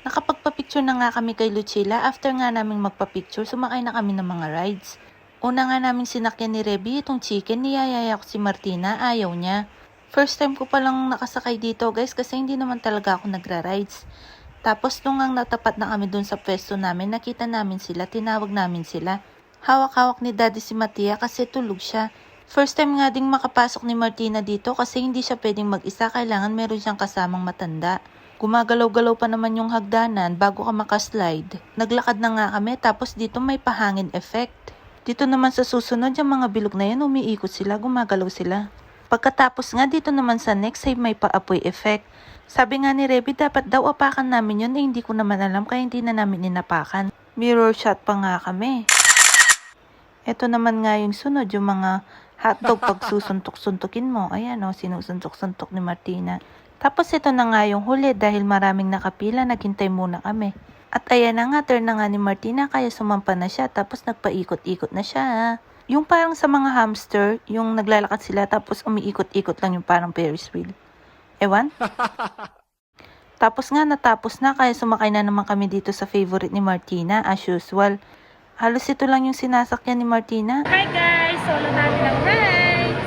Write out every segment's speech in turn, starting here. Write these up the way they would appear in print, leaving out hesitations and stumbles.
Nakapagpa-picture na nga kami kay Lucilla. After nga naming magpa-picture, sumakay na kami ng mga rides. Una nga naming sinakyan ni Reby itong chicken, niyayaya ko si Martina, ayaw niya. First time ko palang nakasakay dito guys kasi hindi naman talaga ako nagra-rides. Tapos nung ang natapat na kami dun sa pwesto namin, nakita namin sila, tinawag namin sila. Hawak-hawak ni Daddy si Mattia kasi tulog siya. First time nga ding makapasok ni Martina dito kasi hindi siya pwedeng mag-isa, kailangan meron siyang kasamang matanda. Gumagalaw-galaw pa naman yung hagdanan bago ka makaslide. Naglakad na nga kami tapos dito may pahangin effect. Dito naman sa susunod yung mga bilog na yan umiikot sila, gumagalaw sila. Pagkatapos nga dito naman sa next ay may paapoy effect. Sabi nga ni Reby dapat daw apakan namin yun hindi ko naman alam kaya hindi na namin inapakan. Mirror shot pa nga kami. Ito naman nga yung sunod, yung mga hotdog pag susuntok-suntokin mo. Ayan o, sinusuntok-suntok ni Martina. Tapos ito na nga yung huli dahil maraming nakapila, naghintay muna kami. At ayan na nga, turn na nga ni Martina kaya sumampa na siya tapos nagpaikot-ikot na siya. Yung parang sa mga hamster, yung naglalakad sila tapos umiikot-ikot lang yung parang Ferris wheel. Ewan? Tapos nga natapos na kaya sumakay na naman kami dito sa favorite ni Martina as usual. Halos ito lang yung sinasakyan ni Martina. Hi guys! Solo namin ang rides!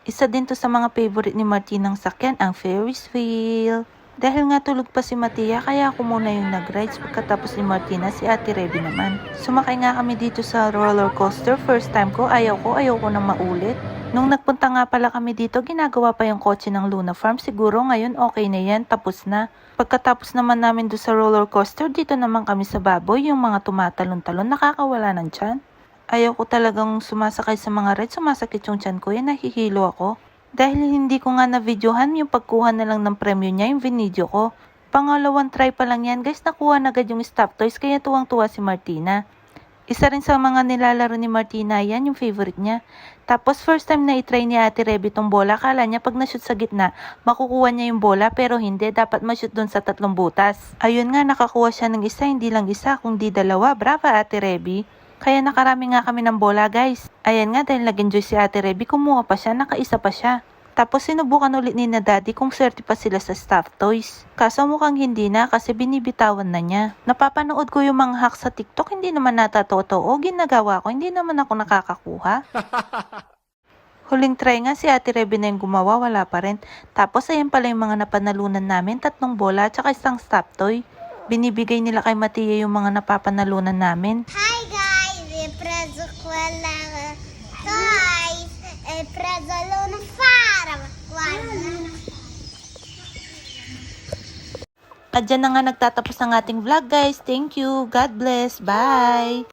Isa din to sa mga favorite ni Martinang sakyan, ang Ferris wheel. Dahil nga tulog pa si Mattia, kaya ako muna yung nag-rides pagkatapos ni Martina, si Ate Reby naman. Sumakay nga kami dito sa roller coaster, first time ko, ayaw ko nang maulit. Nung nagpunta nga pala kami dito, ginagawa pa yung kotse ng Luna Farm, siguro ngayon okay na yan, tapos na. Pagkatapos naman namin doon sa roller coaster, dito naman kami sa baboy, yung mga tumatalon-talon, nakakawala ng tiyan. Ayaw ko talagang sumasakay sa mga rides, sumasakit yung tiyan ko, yan nahihilo ako. Dahil hindi ko nga na-videohan yung pagkuha na lang ng premyo niya, yung video ko. Pangalawang try pa lang yan guys, nakuha na agad yung stop toys, kaya tuwang-tuwa si Martina. Isa rin sa mga nilalaro ni Martina yan, yung favorite niya. Tapos first time na itry ni Ate Reby tong bola, kala niya pag na-shoot sa gitna, makukuha niya yung bola, pero hindi, dapat ma-shoot dun sa 3 butas. Ayun nga, nakakuha siya ng isa, hindi lang isa, kundi 2. Brava Ate Reby! Kaya nakarami nga kami ng bola guys. Ayan nga, dahil nag-enjoy si Ate Reby, kumuha pa siya, nakaisa pa siya. Tapos sinubukan ulit ni na Daddy kung swerte pa sila sa stuffed toys. Kaso mukhang hindi na kasi binibitawan na niya. Napapanood ko yung mga hacks sa TikTok, hindi naman natatotoo. Ginagawa ko, hindi naman ako nakakakuha. Huling try nga si Ate Reby na yung gumawa, wala pa rin. Tapos ayan pala yung mga napanalunan namin, 3 bola at saka isang stuffed toy. Binibigay nila kay Mattia yung mga napapanalunan namin. Hi guys! Preso ko lang toys! Preso Luna Farm! At dyan na nga nagtatapos ang ating vlog guys. Thank you. God bless. Bye!